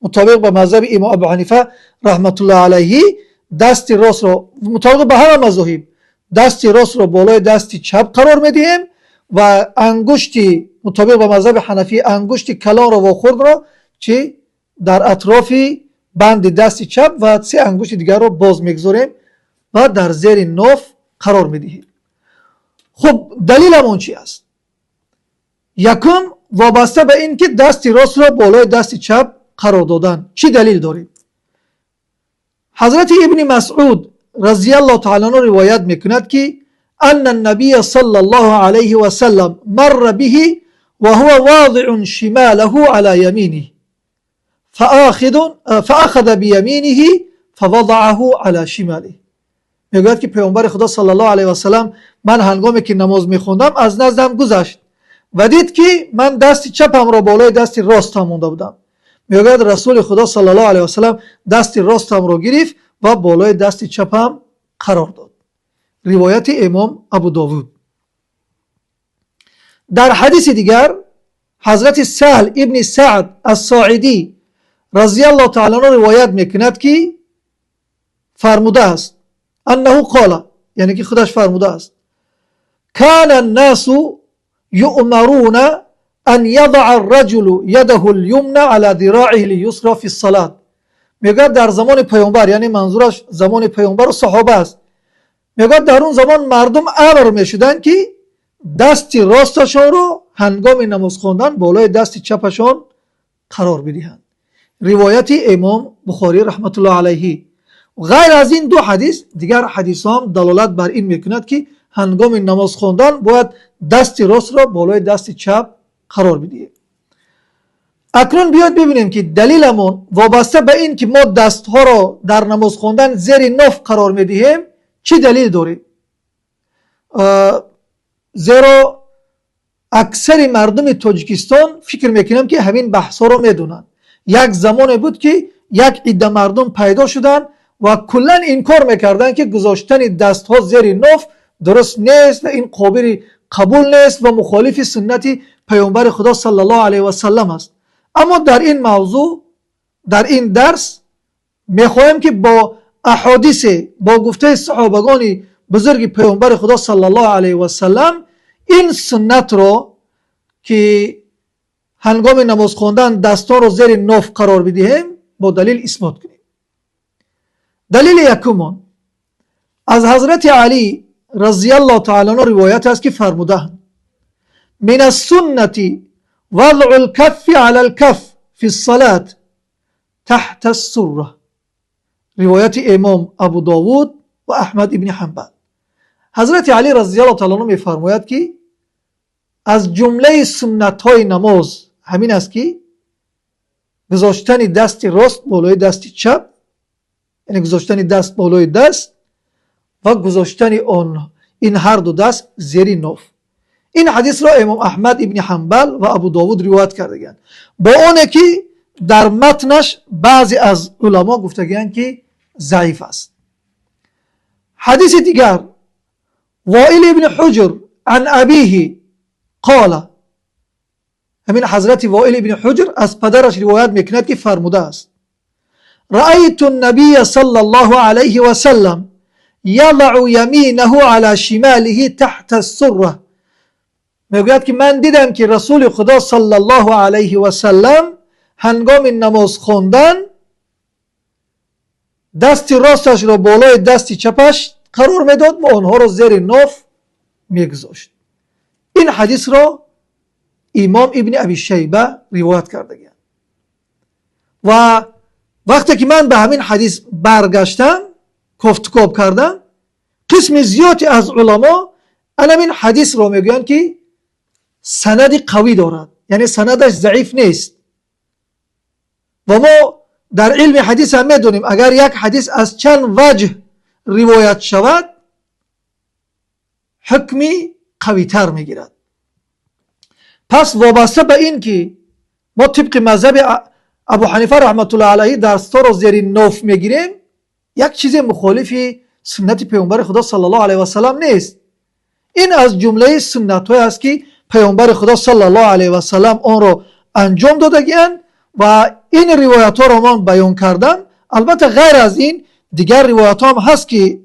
مطابق به مذهب امام ابو حنیفه رحمت الله علیه دست راست رو مطابق به همه مذاهب دست راست رو بالای دست چپ قرار میدیم و انگشتی مطابق به مذهب حنفی انگشت کلان رو و خرد رو چی در اطراف بند دست چپ و سه انگشت دیگر رو باز میگذاریم و در زیر ناف قرار میدهیم. خب دلیلمون چی است؟ یکم وابسته به این که دست راست رو بالای دست چپ قرار دادن چی دلیل داریم؟ حضرت ابن مسعود رضی الله تعالی عنه روایت میکند که ان النبی صلی الله علیه و سلم مر به و هو واضع شماله على یمینه فاخذ بیمینه فوضعه على شماله. میگوید که پیامبر خدا صلی الله علیه و سلم من هنگامی که نماز میخوندم از نزدم گذشت و دید که من دست چپم را بالای دست راستم مونده بودم. میگوید رسول خدا صلی الله علیه و سلم دست راستم را گرفت و بالای دست چپم قرار داد. روایت امام ابو داوود. در حدیث دیگر حضرت سهل ابن سعد الساعدی رضی الله تعالی عنه روایت میکند که فرموده است انه قال یعنی که خودش فرموده است کان الناس یؤمرون ان یضع الرجل یده الیمنى على ذراعه الیسرى فی الصلاة. میگه در زمان پیامبر یعنی منظورش زمان پیامبر و صحابه است. میگه در اون زمان مردم امر میشدن که دست راستشون رو هنگام نماز خواندن بالای دست چپشون قرار بدهند. روایت امام بخاری رحمت الله علیه. غیر از این دو حدیث دیگر حدیث هم دلالت بر این میکند که هنگام نماز خواندن باید دست راست را بالای دست چپ قرار بدهیم. اکنون بیاد ببینیم که دلیلمون وابسته به این که ما دست ها را در نماز خواندن زیر ناف قرار میدهیم چی دلیل داریم؟ زیرا اکثر مردم تاجیکستان فکر میکنم که همین بحث ها رو میدونن. یک زمان بود که یک عده مردم پیدا شدن و کلا انکار میکردن که گذاشتن دست ها زیر ناف درست نیست و این قابل قبول نیست و مخالف سنت پیامبر خدا صلی الله علیه و سلم است. اما در این موضوع در این درس میخوایم که با احادیث با گفته صحابگان بزرگ پیامبر خدا صلی الله علیه و سلم این سنت رو که هنگام نماز خواندن دستا رو زیر ناف قرار بدهیم با دلیل اثبات کنیم. دلیل یکم از حضرت علی رضی الله تعالی عنه روایت است که فرمودند من السنة وضع الكف على الكف في الصلاة تحت السرة. روایت امام ابو داوود و احمد ابن حنبل. حضرت علی رضی الله تعالی عنه میفرماید که از جمله سنت های نماز همین است که گذاشتن دست راست بالای دست چپ یعنی گذاشتن دست بالای دست و گذاشتن این هر دو دست زیر ناف. این حدیث را امام احمد ابن حنبل و ابو داوود روایت کردند با اونه که در متنش بعضی از علما گفتگیند که ضعیف است. حدیث دیگر وائل ابن حجر عن ابیه قال همین حضرت وائل ابن حجر از پدرش روایت میکند که فرموده است رأیت النبی صلی الله علیه و سلم یضع یمینه علی شماله تحت السره. میگوید که من دیدم که رسول خدا صلی الله علیه و سلم هنگام نماز خواندن دست راستش را بالای دست چپش قرار میداد و آنها را زیر ناف میگذاشت. این حدیث را امام ابن ابی شیبه روایت کرده و وقتی که من به همین حدیث برگشتم گفتگو کردم قسم زیادی از علما همین حدیث را میگویند که سند قوی دارد یعنی سندش ضعیف نیست و ما در علم حدیث هم میدونیم اگر یک حدیث از چند وجه روایت شود حکمی قوی تر میگیرد. پس وابسته به این که ما طبق مذهب ابو حنیفه رحمت الله علیه دستا رو زیر ناف میگیریم یک چیز مخالف سنت پیامبر خدا صلی الله علیه و سلم نیست. این از جمله سنت های است که پیامبر خدا صلی الله علیه و سلم آن را انجام دادگیند و این روایت ها را من بیان کردم. البته غیر از این دیگر روایت ها هم هست که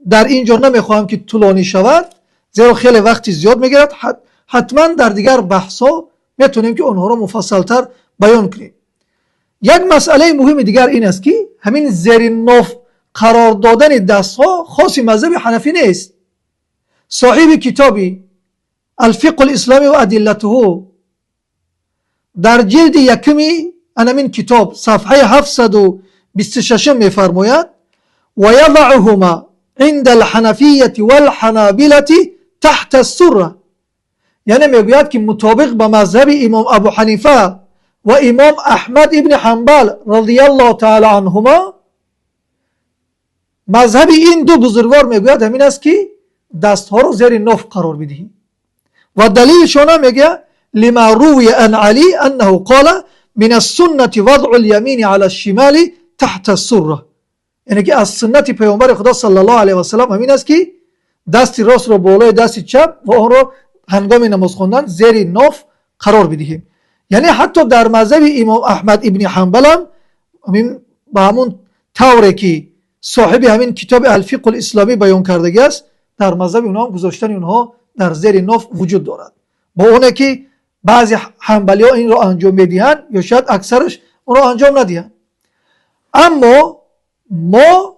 در اینجا نمیخواهم که طولانی شود زیرا خیلی وقتی زیاد میگیرد. حتما در دیگر بحث ها میتونیم که اونها را مفصل تر بیان کنیم. یک مسئله مهم دیگر این است که همین زیر ناف قرار دادن دست ها خاص مذهب حنفی نیست. صاحب کتابی الفقه الاسلامی و ادلته در جلد یکمی همین کتاب صفحه 726 میفرماید و یضعهما عند الحنفیه والحنابلة تحت السره، یعنی میگوید که مطابق به مذهب امام ابو حنیفه و امام احمد ابن حنبل رضی الله تعالی عنهما، مذهب این دو بزرگوار میگوید همین است که دست ها رو زیر ناف قرار بدهیم. و دلیلشون میگه لما روی عن علی انه قال من السنة وضع اليمين على الشمال تحت السره، یعنی که از سنت پیامبر خدا صلی الله علیه و سلم همین است که دست راست رو بالای دست چپ و آن رو هنگام نماز خواندن زیر ناف قرار بدهیم. یعنی حتی در مذهب امام احمد ابن حنبل هم به همون طوری که صاحب همین کتاب الفقه الاسلامی بیان کردگی است، در مذهب اونها هم گذاشتن اونها در زیر ناف وجود دارد، با اونه که بعضی حنبلی ها این رو انجام میدهند یا شاید اکثرش اون رو انجام ندهند. اما ما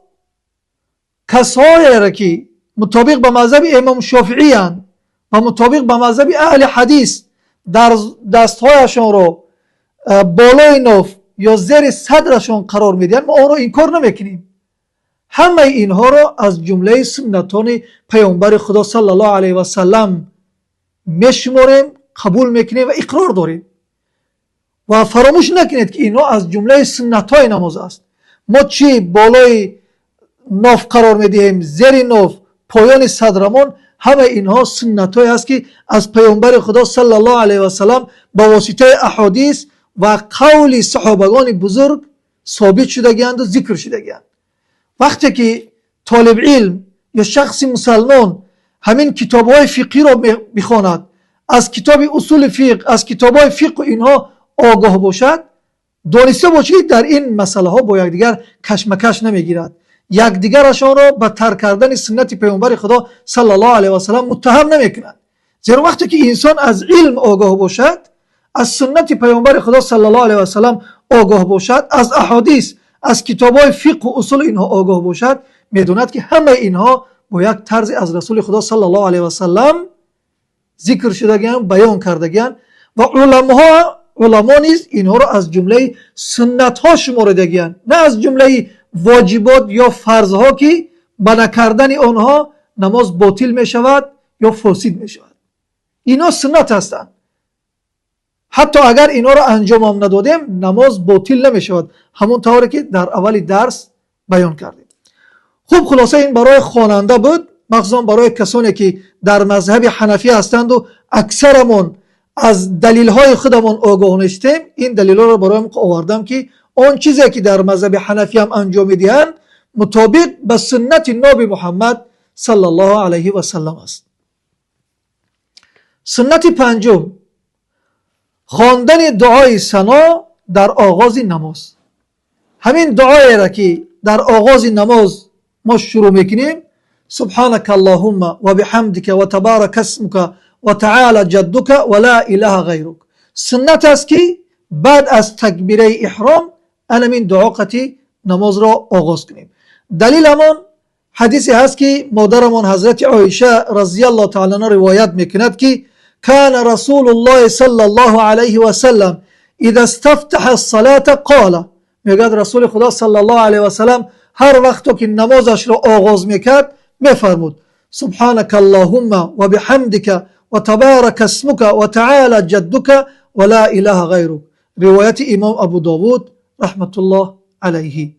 کسایی را که مطابق به مذهب امام شافعی هستند و مطابق به مذهب اهل حدیث در دستهایشان رو بالای ناف یا زیر صدرشان قرار میدهند، ما اون رو انکار نمیکنیم. همه اینها رو از جمله سنتان پیامبر خدا صلی الله علیه و سلم میشماریم، قبول میکنیم و اقرار داریم. و فراموش نکنید که اینها از جمله سنت های نماز است. ما چی بالای ناف قرار میدهیم، زیر ناف، پایان صدرمون، همه اینها سنت های است که از پیامبر خدا صلی الله علیه و سلم با واسطه احادیث و قول صحابگان بزرگ ثابت شدگیند و ذکر شدگیند. وقتی که طالب علم یا شخص مسلمان همین کتاب های فقهی را بخواند، از کتاب اصول فقه، از کتاب های فقه اینها آگاه باشد، دانسته باشید در این مسئله ها با یکدیگر کشمکش نمیگیرد، یکدیگرشان را به ترک کردن سنت پیامبر خدا صلی الله علیه و سلم متهم نمیکنند. زیرا وقتی که انسان از علم آگاه باشد، از سنت پیامبر خدا صلی الله علیه و سلم آگاه باشد، از احادیث، از کتاب های فقه و اصول اینها آگاه باشد، میدوند که همه اینها با یک طرز از رسول خدا صلی الله علیه و سلم ذکر شدگیان، بیان کردگیان و علما نیز اینها را از جمله سنت ها شمردگیان، نه از جمله واجبات یا فرض ها که به نکردن آنها نماز باطل می شود یا فاسد می شود. اینا سنت هستند. حتی اگر اینا را انجام هم ندادیم نماز باطل نمی شود، همون طوری که در اول درس بیان کردیم. خوب، خلاصه این برای خواننده بود، مخصوصا برای کسانی که در مذهب حنفی هستند و اکثرمون از دلیل های خودمون آگاه نیستیم. این دلیل ها را برای آوردم که آن چیزی که در مذهب حنفی هم انجام میدهند مطابق به سنت نبی محمد صلی الله علیه و سلم است. سنت پنجم، خواندن دعای ثنا در آغاز نماز. همین دعایی را که در آغاز نماز ما شروع میکنیم، سبحانك اللهم و بحمدك و تبارک اسمك و تعالی جدك و لا اله غیرک، سنت است که بعد از تکبیره احرام این دعاقتی نماز را آغاز کنیم. دلیل همون حدیثی هست که مادرمون حضرت عایشه رضی الله تعالی عنها روایت میکند که کان رسول الله صلی الله علیه و سلم اذا استفتح الصلاة قال، میگد رسول خدا صلی الله علیه و سلم هر وقت که نمازش را آغاز میکرد میفرمود سبحانك اللهم و بحمدك و تبارک اسمك و تعالی جدك و لا اله غیرک. روایت امام ابو داود رحمت الله علیه.